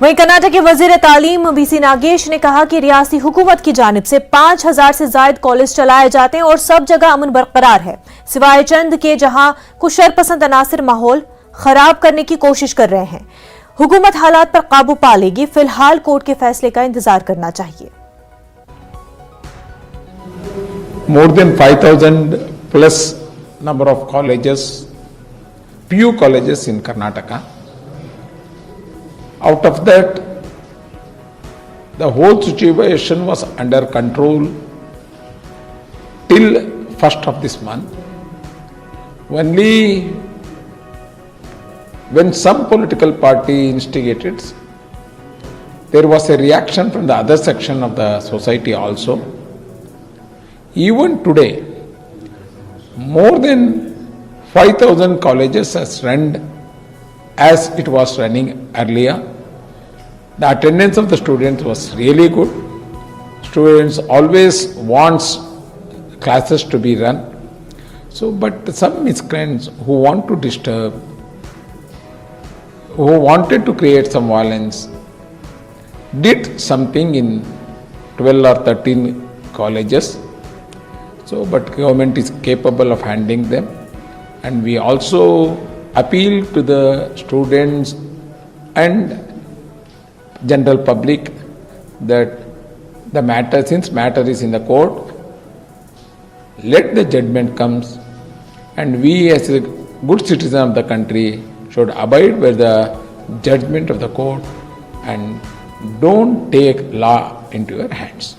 वहीं कर्नाटक के वजीर तालीम बीसी नागेश ने कहा कि रियासती हुकूमत की जानिब से 5000 से ज्यादा कॉलेज चलाए जाते हैं और सब जगह अमन बरकरार है, सिवाय चंद के जहां कुछ शरपसंद अनासिर माहौल खराब करने की कोशिश कर रहे हैं। हुकूमत हालात पर काबू पा लेगी, फिलहाल कोर्ट के फैसले का इंतजार करना चाहिए। More than 5,000 plus number of colleges, few colleges in Karnataka. Out of that, the whole situation was under control till 1st of this month. Only when some political party instigated, there was a reaction from the other section of the society also. Even today, more than 5,000 colleges has run as it was running earlier. The attendance of the students was really good. Students always wants classes to be run. So, but some miscreants who want to disturb, who wanted to create some violence, did something in 12 or 13 colleges. So, but government is capable of handling them, and we also appeal to the students and general public that the matter, since matter is in the court, let the judgment comes, and we as a good citizen of the country should abide by the judgment of the court and don't take law into your hands.